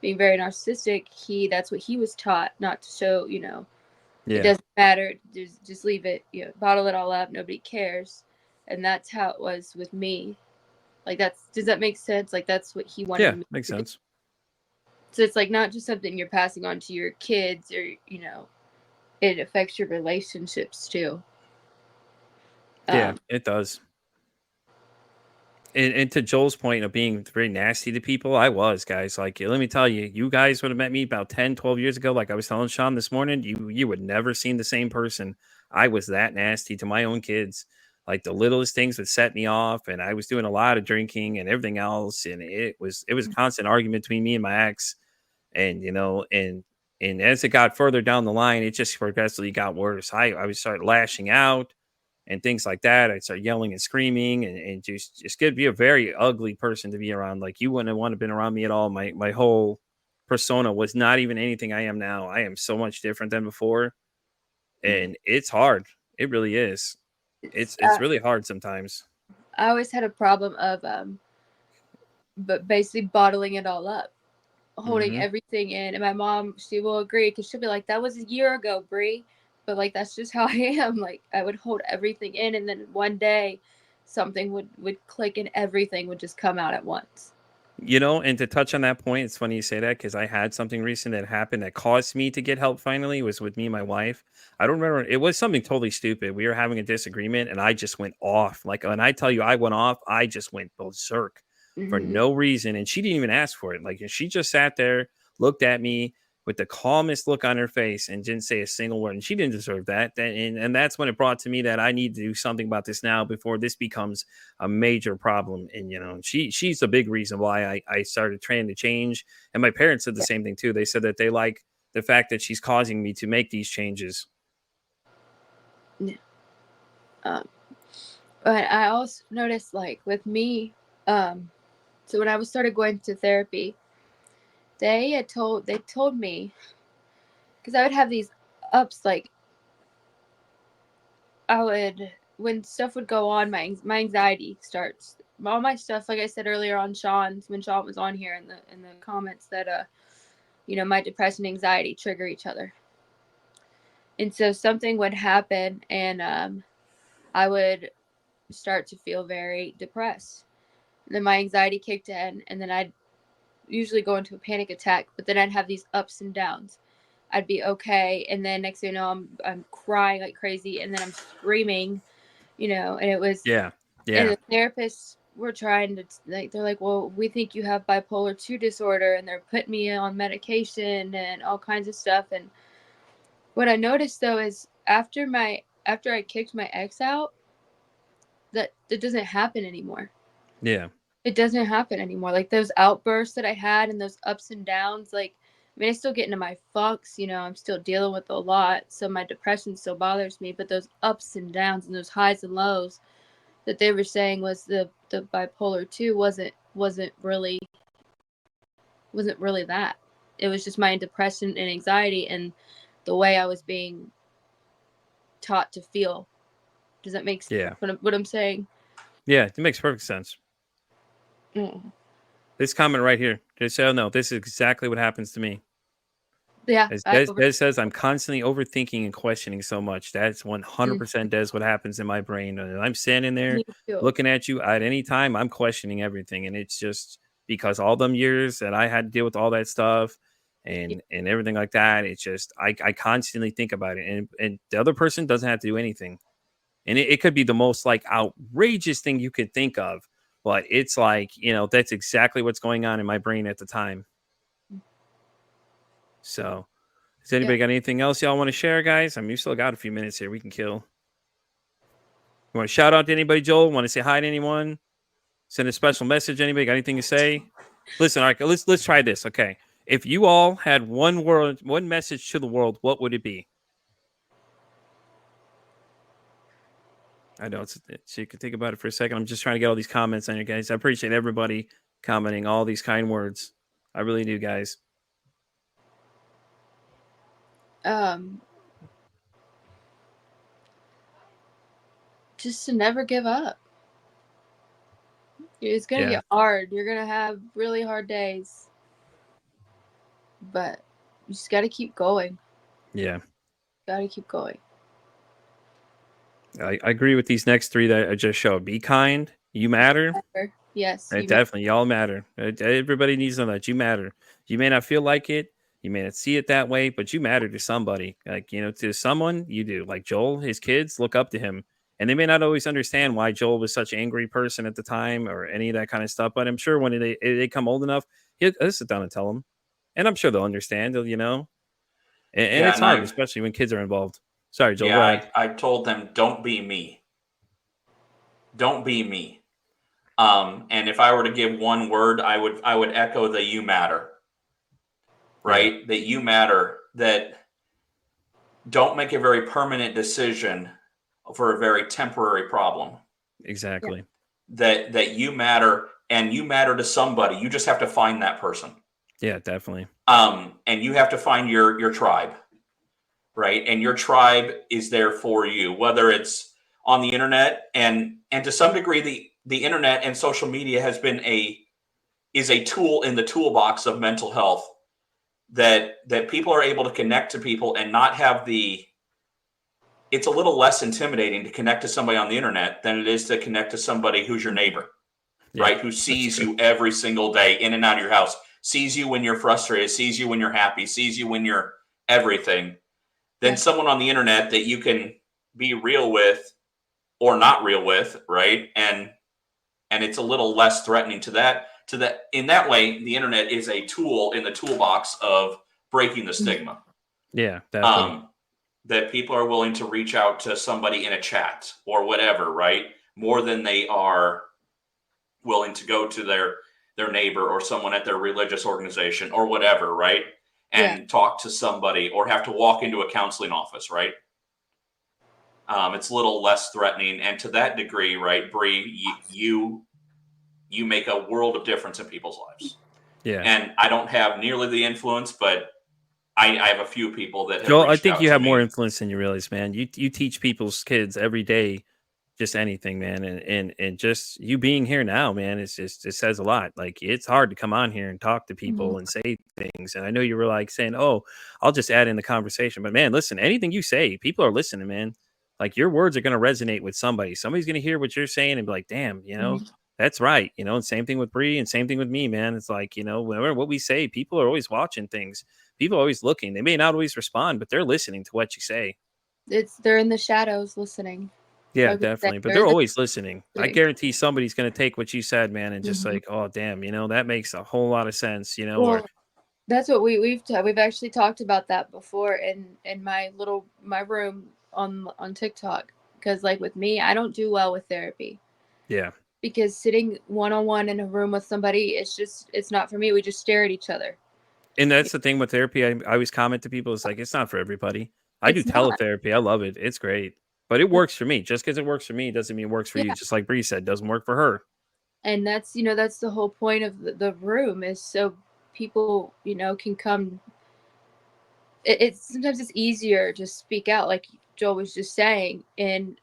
being very narcissistic. That's what he was taught, not to show, it doesn't matter. Just leave it, bottle it all up. Nobody cares. And that's how it was with me. Like does that make sense? Like that's what he wanted. Yeah, makes sense. So it's like not just something you're passing on to your kids, or it affects your relationships too. Yeah, it does. And to Joel's point of being very nasty to people, I was, guys. Like, let me tell you, you guys would have met me about 10, 12 years ago. Like I was telling Sean this morning, you would never seen the same person. I was that nasty to my own kids. Like the littlest things would set me off, and I was doing a lot of drinking and everything else. And it was a constant argument between me and my ex. And and as it got further down the line, it just progressively got worse. I would start lashing out and things like that. I'd start yelling and screaming and just get to be a very ugly person to be around. Like you wouldn't have wanted to been around me at all. My whole persona was not even anything I am now. I am so much different than before. And it's hard. It really is. It's really hard sometimes. I always had a problem of but basically bottling it all up, holding Mm-hmm. everything in. And my mom, she will agree, because she'll be like, that was a year ago, Bree. But like, that's just how I am. Like, I would hold everything in, and then one day something would click and everything would just come out at once. You know, and to touch on that point, it's funny you say that because I had something recent that happened that caused me to get help finally. It was with me and my wife. I don't remember. It was something totally stupid. We were having a disagreement and I just went off. Like, when I tell you I went off, I just went berserk for Mm-hmm. no reason. And she didn't even ask for it. Like, she just sat there, looked at me with the calmest look on her face and didn't say a single word. And she didn't deserve that. And that's when it brought to me that I need to do something about this now before this becomes a major problem. And she's a big reason why I started trying to change. And my parents said the same thing too. They said that they like the fact that she's causing me to make these changes. Yeah. But I also noticed, like, with me, so when I was started going to therapy, they told me, because I would have these ups, like, I would, when stuff would go on, my anxiety starts. All my stuff, like I said earlier on Sean's, when Sean was on here in the comments, that my depression and anxiety trigger each other. And so something would happen, and I would start to feel very depressed. And then my anxiety kicked in, and then I'd usually go into a panic attack, but then I'd have these ups and downs. I'd be okay, and then next thing you know, I'm crying like crazy, and then I'm screaming, and it was, Yeah. and Yeah. the therapists were trying to, like, they're like, well, we think you have bipolar 2 disorder, and they're putting me on medication and all kinds of stuff. And what I noticed, though, is after I kicked my ex out, that doesn't happen anymore. Yeah. It doesn't happen anymore. Like, those outbursts that I had and those ups and downs, like, I mean, I still get into my funks, I'm still dealing with a lot, so my depression still bothers me, but those ups and downs and those highs and lows that they were saying was the bipolar 2 wasn't really that. It was just my depression and anxiety and the way I was being taught to feel. Does that make sense Yeah. what I'm saying? Yeah. It makes perfect sense. Mm. This comment right here, just so you know, this is exactly what happens to me. Yeah, As I Des says, I'm constantly overthinking and questioning so much. That's mm, 100% Des what happens in my brain. And I'm standing there me too. looking at you at any time. I'm questioning everything, and it's just because all them years that I had to deal with all that stuff Yeah. and everything like that. It's just I constantly think about it, and the other person doesn't have to do anything, and it could be the most like outrageous thing you could think of, but it's like that's exactly what's going on in my brain at the time. So. Has Yeah. anybody got anything else y'all want to share, guys? I mean, we still got a few minutes here. We can kill. You want to shout out to anybody, Joel? Want to say hi to anyone? Send a special message. Anybody got anything to say? Listen, all right, let's try this. Okay, if you all had one message to the world, what would it be? I know so you can think about it for a second. I'm just trying to get all these comments on you guys. I appreciate everybody commenting all these kind words. I really do, guys. Just to never give up. It's gonna Yeah, get hard. You're gonna have really hard days, but you just gotta keep going. yeah. Gotta keep going. I agree with these next three that I just showed. Be kind. You matter. Yes, you Definitely, y'all matter. Everybody needs to know that you matter. You may not feel like it, you may not see it that way, but you matter to somebody. Like to someone you do. Like Joel, his kids look up to him, and they may not always understand why Joel was such an angry person at the time or any of that kind of stuff. But I'm sure when they come old enough, he'll sit down and tell them, and I'm sure they'll understand. And Yeah, it's and hard, especially when kids are involved. Sorry, Joel. Go ahead. I told them, don't be me. Don't be me. And if I were to give one word, I would echo the you matter. Right? Yeah. That you matter. That don't make a very permanent decision for a very temporary problem. Exactly. That you matter, and you matter to somebody. You just have to find that person. Yeah, definitely. And you have to find your tribe. Right? And your tribe is there for you, whether it's on the internet and to some degree the internet and social media is a tool in the toolbox of mental health that people are able to connect to people and not have it's a little less intimidating to connect to somebody on the internet than it is to connect to somebody who's your neighbor, right? Who sees you every single day in and out of your house, sees you when you're frustrated, sees you when you're happy, sees you when you're everything. Then someone on the internet that you can be real with or not real with, right? And it's a little less threatening to that. In that way, the internet is a tool in the toolbox of breaking the stigma. Yeah, definitely. That people are willing to reach out to somebody in a chat or whatever, right? More than they are willing to go to their neighbor or someone at their religious organization or whatever, right? And talk to somebody or have to walk into a counseling office, right? It's a little less threatening. And to that degree, right, Bree, you make a world of difference in people's lives. Yeah. And I don't have nearly the influence, but I have a few people that have Joel, I reached think out you to have more me. influence than you realize, man. You teach people's kids every day, just anything, man, and just you being here now, man, it's just it says a lot. Like it's hard to come on here and talk to people and say things. And I know you were like saying, "Oh, I'll just add in the conversation," but man, listen, anything you say, people are listening, man. Like your words are going to resonate with somebody. Somebody's going to hear what you're saying and be like, "Damn, that's right." And same thing with Bree and same thing with me, man. It's like whenever what we say, people are always watching things. People are always looking. They may not always respond, but they're listening to what you say. They're in the shadows listening. Yeah, Like we said, definitely. But they're always listening. I doing. guarantee somebody's going to take what you said, man, and just like, oh, damn, that makes a whole lot of sense, or Well, that's what we've actually talked about that before in my room on TikTok, because like with me, I don't do well with therapy yeah. because sitting one on one in a room with somebody, it's not for me. We just stare at each other. And that's the thing with therapy. I always comment to people, it's like, it's not for everybody. I do It's not. teletherapy. I love it. It's great. But it works for me. Just because it works for me doesn't mean it works for you. Yeah. Just like Bree said, doesn't work for her. And that's the whole point of the room, is so people, can come. It's sometimes it's easier to speak out, like Joel was just saying, in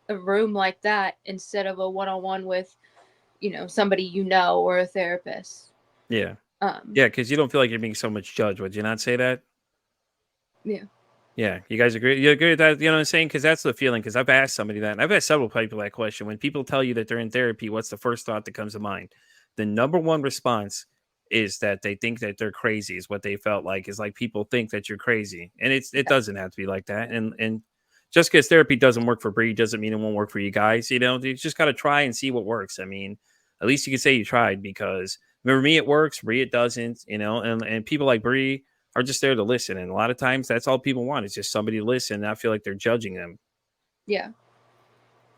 a room like that instead of a one-on-one with, somebody, or a therapist. Yeah. Um, Yeah, because you don't feel like you're being so much judged. Would you not say that? yeah. Yeah, you guys agree? You agree with that? You know what I'm saying? Because that's the feeling. Because I've asked somebody that, and I've asked several people that question. When people tell you that they're in therapy, what's the first thought that comes to mind? The number one response is that they think that they're crazy. Is what they felt like. Is like people think that you're crazy, and it doesn't have to be like that. And just because therapy doesn't work for Bree doesn't mean it won't work for you guys. You just got to try and see what works. I mean, at least you can say you tried, because remember me, it works. Bree, it doesn't. And people like Bree are just there to listen. And a lot of times that's all people want is just somebody to listen and not feel like they're judging them. Yeah.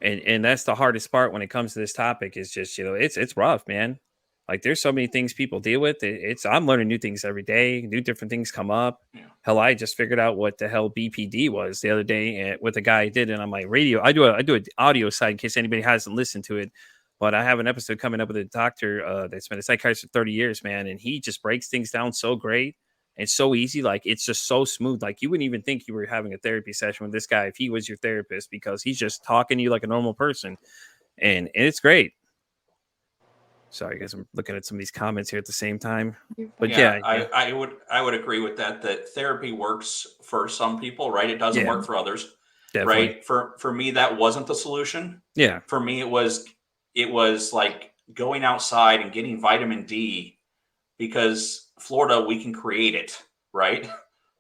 And that's the hardest part when it comes to this topic, is just, it's rough, man. Like there's so many things people deal with. I'm learning new things every day. New different things come up. Yeah. Hell, I just figured out what the hell BPD was the other day with a guy I did it on my radio. I do an audio side in case anybody hasn't listened to it. But I have an episode coming up with a doctor that's been a psychiatrist for 30 years, man. And he just breaks things down so great. It's so easy. Like, it's just so smooth. Like, you wouldn't even think you were having a therapy session with this guy if he was your therapist, because he's just talking to you like a normal person. And it's great. Sorry, guys. I'm looking at some of these comments here at the same time. But yeah. I would agree with that therapy works for some people, right? It doesn't work for others. Definitely. Right. For me, that wasn't the solution. Yeah. For me, it was like going outside and getting vitamin D, because Florida, we can create it, right?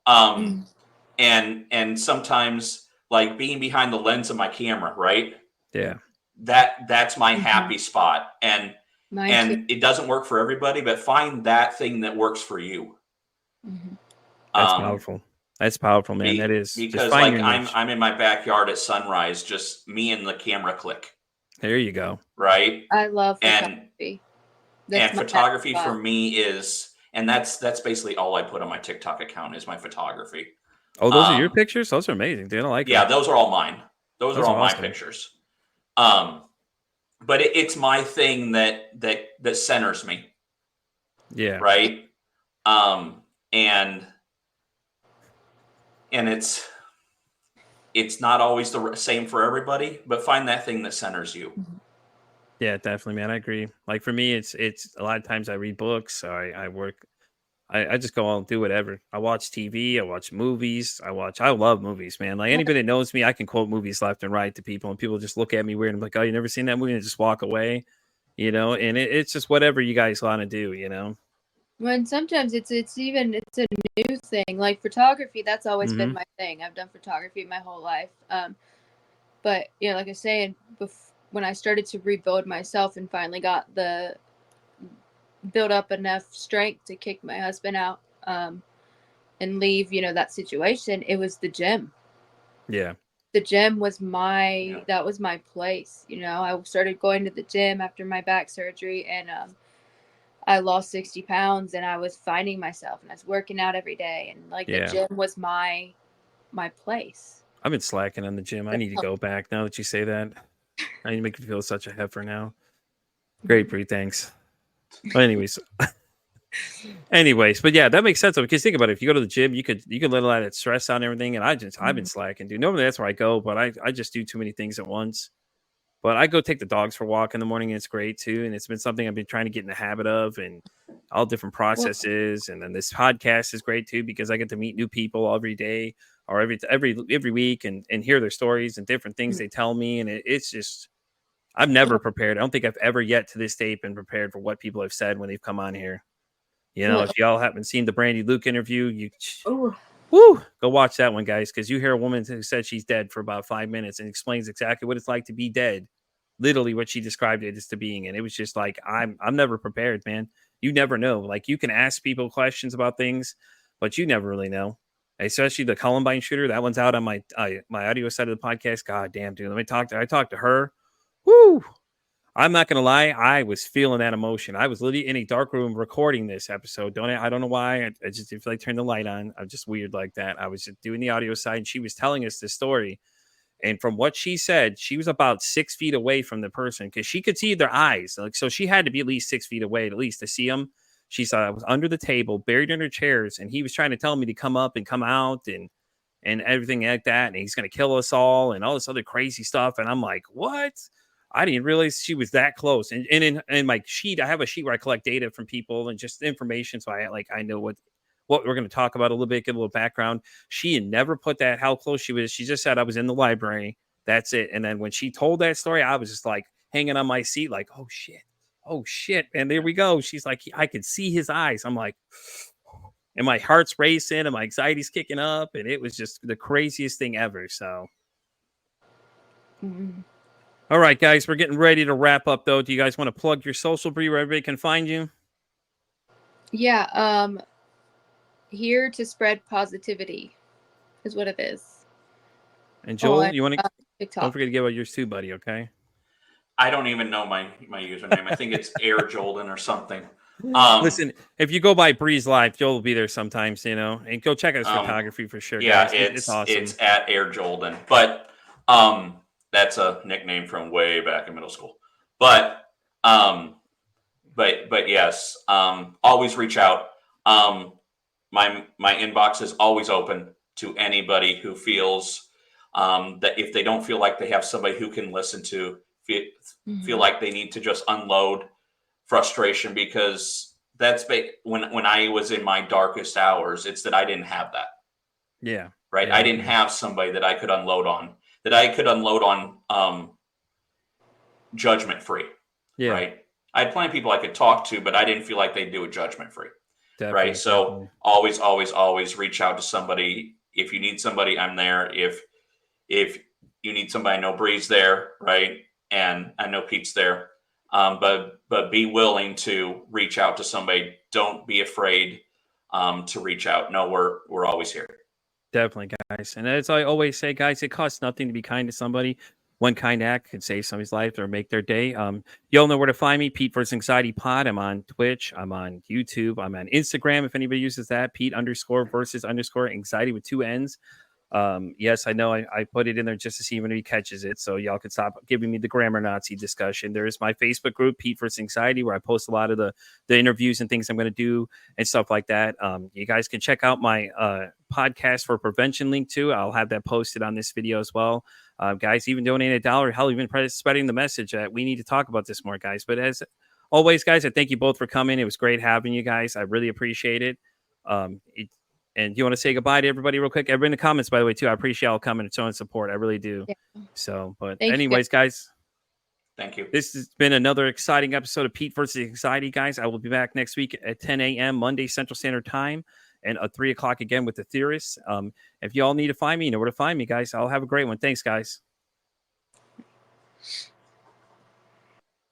And sometimes, like, being behind the lens of my camera, right? Yeah. That's my happy spot. And Mine it doesn't work for everybody, but find that thing that works for you. That's powerful. That's powerful, man. That is, because like I'm in my backyard at sunrise, just me and the camera click. There you go. Right. I love photography. And photography for me is, and that's basically all I put on my TikTok account is my photography. Oh, those are your pictures? Those are amazing, dude. I like them. Yeah, those are all mine. Those are all awesome. My pictures. But it's my thing that centers me. Yeah. Right. And it's not always the same for everybody, but find that thing that centers you. Yeah, definitely, man. I agree. Like for me, it's a lot of times I read books. I work. I just go out and do whatever. I watch TV. I watch movies. I love movies, man. Like anybody that knows me, I can quote movies left and right to people, and people just look at me weird. And I'm like, oh, you never seen that movie, and just walk away, And it's just whatever you guys want to do. When sometimes it's a new thing. Like photography, that's always been Hmm. my thing. I've done photography my whole life. But like I was saying, when I started to rebuild myself and finally got the build up enough strength to kick my husband out, and leave, that situation, it was the gym. Yeah, The gym was Yeah. that was my place. I started going to the gym after my back surgery, and I lost 60 pounds, and I was finding myself, and I was working out every day, and like the yeah. gym was my place. I've been slacking on the gym. I need to go back now that you say that. I need to make me feel such a heifer now. Great, Bree. Thanks. But anyways, but yeah, that makes sense though, because think about it. If you go to the gym, you could let a lot of that stress out and everything. And I've been slacking, dude. Normally that's where I go, but I just do too many things at once. But I go take the dogs for a walk in the morning, and it's great too. And it's been something I've been trying to get in the habit of, and all different Well, processes. And then this podcast is great too because I get to meet new people every day or every week and hear their stories and different things they tell me. And it's just I'm never prepared. I don't think I've ever yet to this date been prepared for what people have said when they've come on here. well, If y'all haven't seen the Brandy Luke interview, oh, woo, go watch that one, guys, because you hear a woman who said she's dead for about 5 minutes and explains exactly what it's like to be dead, literally what she described it as to being. And it was just like, I'm never prepared, man. You never know. Like you can ask people questions about things, but you never really know. Especially the Columbine shooter. That one's out on my audio side of the podcast. God damn, dude. I talked to her. Woo. I'm not gonna lie, I was feeling that emotion. I was literally in a dark room recording this episode. I don't know why. I just didn't feel like turning the light on. I'm just weird like that. I was just doing the audio side, and she was telling us this story. And from what she said, she was about 6 feet away from the person because she could see their eyes. Like so, she had to be at least 6 feet away, at least to see them. She saw I was under the table, buried under chairs, and he was trying to tell me to come up and come out and everything like that. And he's gonna kill us all and this other crazy stuff. And I'm like, what? I didn't realize she was that close. And in my sheet, I have a sheet where I collect data from people and just information. So I know what we're going to talk about a little bit, get a little background. She had never put that how close she was. She just said I was in the library. That's it. And then when she told that story, I was just like hanging on my seat, like, oh shit. Oh shit. And there we go. She's like, I could see his eyes. I'm like, and my heart's racing and my anxiety's kicking up. And it was just the craziest thing ever. So mm. all right, guys, we're getting ready to wrap up, though. Do you guys want to plug your social, Bree, where everybody can find you? Yeah. Here to spread positivity is what it is. And Joel, you want to? TikTok. Don't forget to give out yours too, buddy. Okay. I don't even know my username. I think it's Air Jolden or something. Listen, if you go by Bree's Live, Joel will be there sometimes, and go check out his photography for sure. Yeah, guys. It's awesome. It's at Air Jolden, but that's a nickname from way back in middle school. But yes, always reach out. My inbox is always open to anybody who feels that if they don't feel like they have somebody who can listen to, feel like they need to just unload frustration, because that's when I was in my darkest hours, it's that I didn't have that. Yeah. Right. Yeah. I didn't have somebody that I could unload on, judgment free. Yeah. Right. I had plenty of people I could talk to, but I didn't feel like they'd do it judgment free. Definitely, right. So definitely. always reach out to somebody. If you need somebody, I'm there. If you need somebody, I know Bree's there. Right. And I know Pete's there. But be willing to reach out to somebody. Don't be afraid to reach out. No, we're always here. Definitely, guys. And as I always say, guys, it costs nothing to be kind to somebody. One kind act can save somebody's life or make their day. You all know where to find me, Pete vs. Anxiety Pod. I'm on Twitch. I'm on YouTube. I'm on Instagram if anybody uses that. Pete _versus_ anxiety with 2 N's. Yes, I know I put it in there just to see if anybody catches it. So y'all can stop giving me the grammar Nazi discussion. There is my Facebook group, Pete vs. Anxiety, where I post a lot of the interviews and things I'm going to do and stuff like that. You guys can check out my podcast for prevention link too. I'll have that posted on this video as well. Guys, even donate $1, hell, even spreading the message that we need to talk about this more, guys. But as always, guys, I thank you both for coming. It was great having you guys. I really appreciate it. And you want to say goodbye to everybody real quick? Everybody in the comments, by the way, too. I appreciate y'all coming and showing support. I really do. Yeah. So, but Thank you, anyways, guys, Thank you. this has been another exciting episode of Pete versus Anxiety, guys. I will be back next week at 10 a.m. Monday Central Standard Time and at 3 o'clock again with the theorists. If y'all need to find me, you know where to find me, guys. I'll have a great one. Thanks, guys.